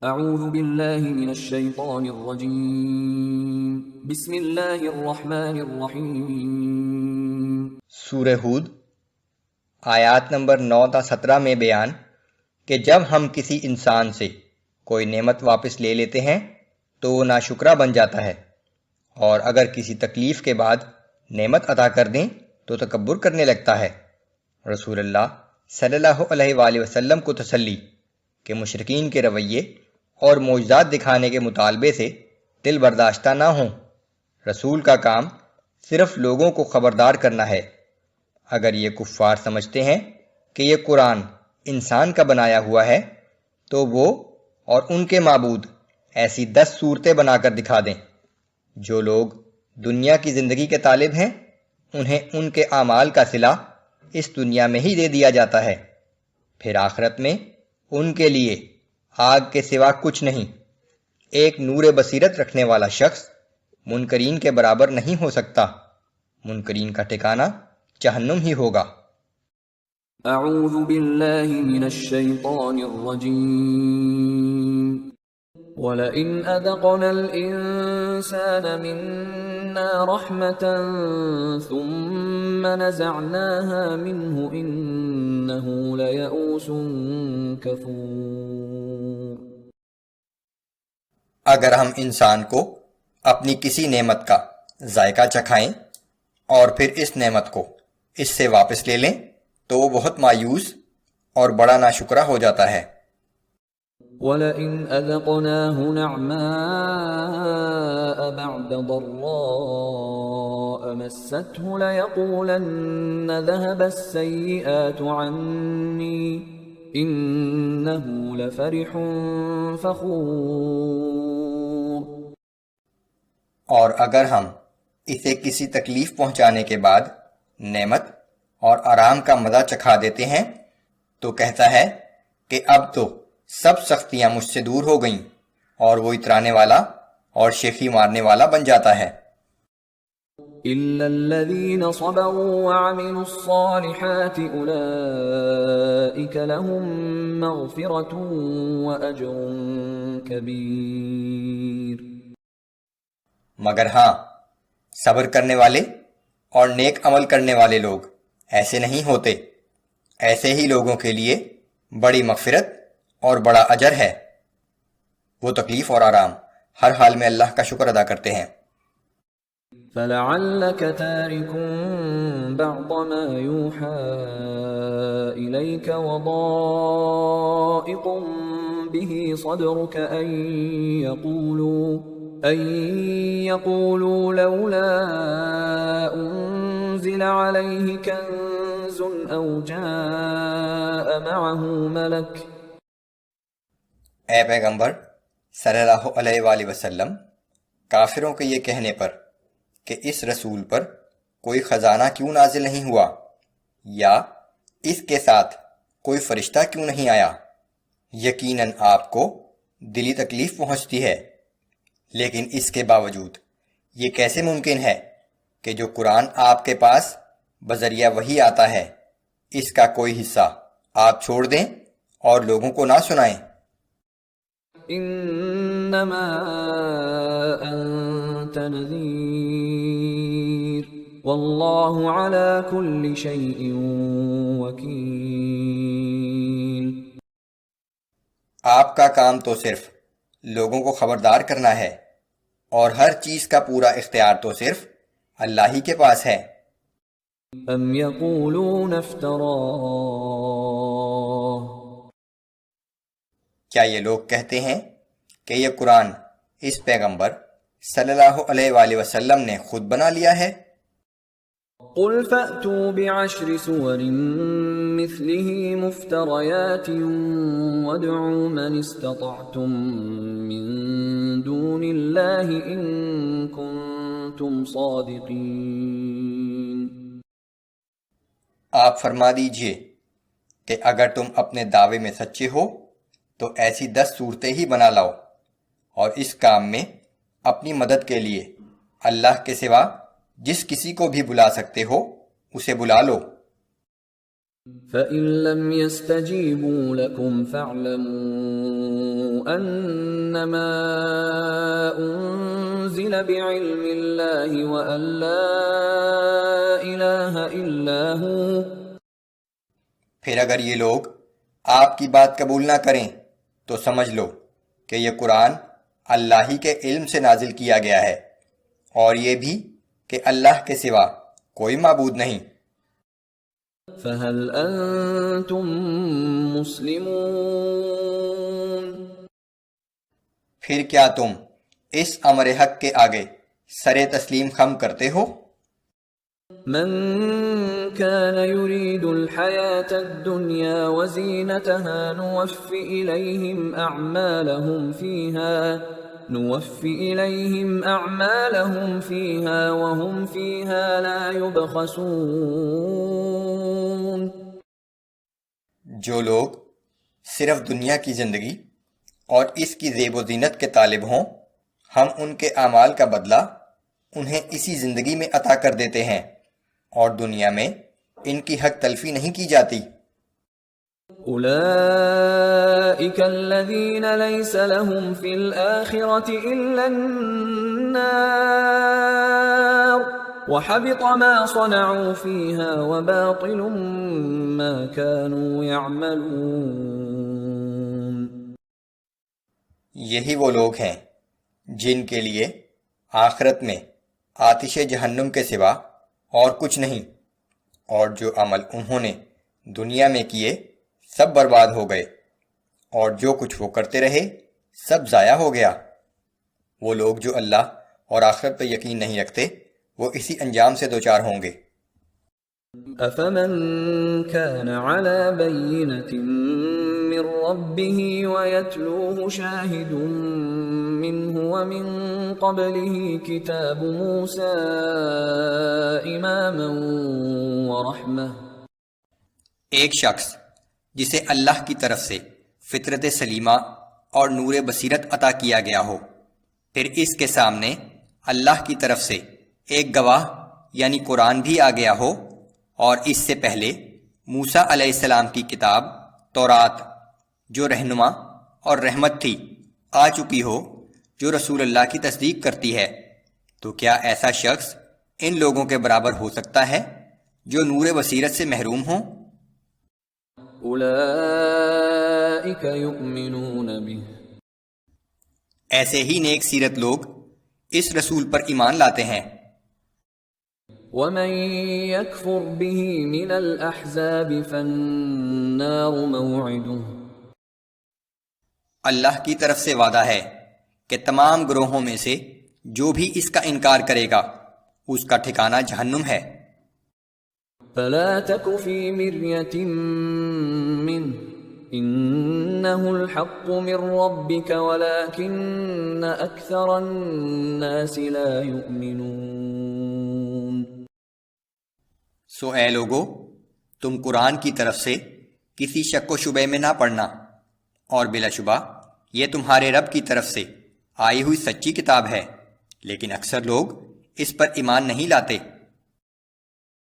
اعوذ باللہ من الشیطان الرجیم بسم اللہ الرحمن الرحیم۔ سورہ ہود آیات نمبر 9 تا 17 میں بیان کہ جب ہم کسی انسان سے کوئی نعمت واپس لے لیتے ہیں تو وہ ناشکرہ بن جاتا ہے، اور اگر کسی تکلیف کے بعد نعمت عطا کر دیں تو تکبر کرنے لگتا ہے۔ رسول اللہ صلی اللہ علیہ وآلہ وسلم کو تسلی کہ مشرکین کے رویے اور معجزات دکھانے کے مطالبے سے دل برداشتہ نہ ہوں۔ رسول کا کام صرف لوگوں کو خبردار کرنا ہے۔ اگر یہ کفار سمجھتے ہیں کہ یہ قرآن انسان کا بنایا ہوا ہے تو وہ اور ان کے معبود ایسی 10 صورتیں بنا کر دکھا دیں۔ جو لوگ دنیا کی زندگی کے طالب ہیں انہیں ان کے اعمال کا صلہ اس دنیا میں ہی دے دیا جاتا ہے، پھر آخرت میں ان کے لیے آگ کے سوا کچھ نہیں۔ ایک نور بصیرت رکھنے والا شخص منکرین کے برابر نہیں ہو سکتا، منکرین کا ٹھکانہ جہنم ہی ہوگا۔ اعوذ باللہ من الشیطان الرجیم۔ وَلَئِنْ أَذَقْنَا الْإِنسَانَ مِنَّا رَحْمَةً ثُمَّ نَزَعْنَاهَا مِنْهُ إِنَّهُ لَيَئُوسٌ كَفُورٌ۔ اگر ہم انسان کو اپنی کسی نعمت کا ذائقہ چکھائیں اور پھر اس نعمت کو اس سے واپس لے لیں تو وہ بہت مایوس اور بڑا ناشکرہ ہو جاتا ہے۔ وَلَئِنْ أَذَقْنَاهُ نَعْمَاءَ بَعْدَ ضَرَّاءَ مَسَّتْهُ لَيَقُولَنَّ ذَهَبَ السَّيِّئَاتُ عَنِّي إِنَّهُ لَفَرِحٌ فَخُورٌ۔ اور اگر ہم اسے کسی تکلیف پہنچانے کے بعد نعمت اور آرام کا مزہ چکھا دیتے ہیں تو کہتا ہے کہ اب تو سب سختیاں مجھ سے دور ہو گئیں، اور وہ اترانے والا اور شیخی مارنے والا بن جاتا ہے۔ إِلَّا الَّذِينَ صَبَرُوا وَعَمِلُوا الصَّالِحَاتِ أُولَئِكَ لَهُم مَّغْفِرَةٌ وَأَجْرٌ كَبِيرٌ۔ مگر ہاں، صبر کرنے والے اور نیک عمل کرنے والے لوگ ایسے نہیں ہوتے، ایسے ہی لوگوں کے لیے بڑی مغفرت اور بڑا اجر ہے۔ وہ تکلیف اور آرام ہر حال میں اللہ کا شکر ادا کرتے ہیں۔ فَلَعَلَّكَ تَارِكٌ بَعْضَ مَا يُوحَىٰ إِلَيْكَ وَضَائِقٌ بِهِ صَدْرُكَ أَن يَقُولُوا لَوْلَا أُنزِلَ عَلَيْهِ كَنزٌ أَوْ جَاءَ مَعَهُ مَلَكٌ۔ اے پیغمبر صلی اللہ علیہ وآلہ وسلم، کافروں کے یہ کہنے پر کہ اس رسول پر کوئی خزانہ کیوں نازل نہیں ہوا، یا اس کے ساتھ کوئی فرشتہ کیوں نہیں آیا، یقیناً آپ کو دلی تکلیف پہنچتی ہے، لیکن اس کے باوجود یہ کیسے ممکن ہے کہ جو قرآن آپ کے پاس بذریعہ وحی آتا ہے اس کا کوئی حصہ آپ چھوڑ دیں اور لوگوں کو نہ سنائیں۔ انما انت نذیر واللہ علی کل شیء وکیل۔ آپ کا کام تو صرف لوگوں کو خبردار کرنا ہے، اور ہر چیز کا پورا اختیار تو صرف اللہ ہی کے پاس ہے۔ ام یقولون افتراہ، کیا یہ لوگ کہتے ہیں کہ یہ قرآن اس پیغمبر صلی اللہ علیہ وآلہ وسلم نے خود بنا لیا ہے؟ قل فأتوا بعشر سور مثله مفتريات وادعوا من استطعتم من دون الله إن كنتم صادقين۔ آپ فرما دیجئے کہ اگر تم اپنے دعوے میں سچے ہو تو ایسی 10 صورتیں ہی بنا لاؤ، اور اس کام میں اپنی مدد کے لیے اللہ کے سوا جس کسی کو بھی بلا سکتے ہو اسے بلا لو۔ فَإِن لَّمْ يَسْتَجِيبُوا لَكُمْ فَاعْلَمُوا أَنَّمَا أُنزِلَ بِعِلْمِ اللَّهِ وَأَن لَّا إِلَٰهَ إِلَّا هُوَ۔ پھر اگر یہ لوگ آپ کی بات قبول نہ کریں تو سمجھ لو کہ یہ قرآن اللہ ہی کے علم سے نازل کیا گیا ہے، اور یہ بھی کہ اللہ کے سوا کوئی معبود نہیں۔ فَهَلْ أَنتُم مُّسْلِمُونَ؟ پھر کیا تم اس امر حق کے آگے سر تسلیم خم کرتے ہو؟ من كان يريد الحياة الدنيا وزينتها نوفي إليهم أعمالهم فيها وهم فيها لا يبخسون۔ جو لوگ صرف دنیا کی زندگی اور اس کی زیب و زینت کے طالب ہوں، ہم ان کے اعمال کا بدلہ انہیں اسی زندگی میں عطا کر دیتے ہیں، اور دنیا میں ان کی حق تلفی نہیں کی جاتی۔ أولئك الذين ليس لهم في الآخرة إلا النار وحبط ما صنعوا فيها وباطل ما كانوا يعملون۔ یہی وہ لوگ ہیں جن کے لیے آخرت میں آتش جہنم کے سوا اور کچھ نہیں، اور جو عمل انہوں نے دنیا میں کیے سب برباد ہو گئے، اور جو کچھ وہ کرتے رہے سب ضائع ہو گیا۔ وہ لوگ جو اللہ اور آخرت پہ یقین نہیں رکھتے وہ اسی انجام سے دوچار ہوں گے۔ أَفَمَن كَانَ عَلَى بَيِّنَةٍ مِّن رَّبِّهِ وَيَتْلُوهُ شَاهِدٌ مِّنْهُ وَمِن قَبْلِهِ كِتَابُ مُوسَىٰ إِمَامًا وَرَحْمَةً۔ ایک شخص جسے اللہ کی طرف سے فطرت سلیمہ اور نور بصیرت عطا کیا گیا ہو، پھر اس کے سامنے اللہ کی طرف سے ایک گواہ یعنی قرآن بھی آ گیا ہو، اور اس سے پہلے موسیٰ علیہ السلام کی کتاب تورات جو رہنما اور رحمت تھی آ چکی ہو، جو رسول اللہ کی تصدیق کرتی ہے، تو کیا ایسا شخص ان لوگوں کے برابر ہو سکتا ہے جو نور بصیرت سے محروم ہوں؟ أولئك يؤمنون به۔ ایسے ہی نیک سیرت لوگ اس رسول پر ایمان لاتے ہیں۔ ومن يكفر به من الأحزاب فالنار موعده۔ اللہ کی طرف سے وعدہ ہے کہ تمام گروہوں میں سے جو بھی اس کا انکار کرے گا اس کا ٹھکانہ جہنم ہے۔ فلا تك في مرية منه إنه الحق من ربك ولكن أكثر الناس لا يؤمنون۔ سو اے لوگو، تم قرآن کی طرف سے کسی شک و شبے میں نہ پڑنا، اور بلا شبہ یہ تمہارے رب کی طرف سے آئی ہوئی سچی کتاب ہے، لیکن اکثر لوگ اس پر ایمان نہیں لاتے۔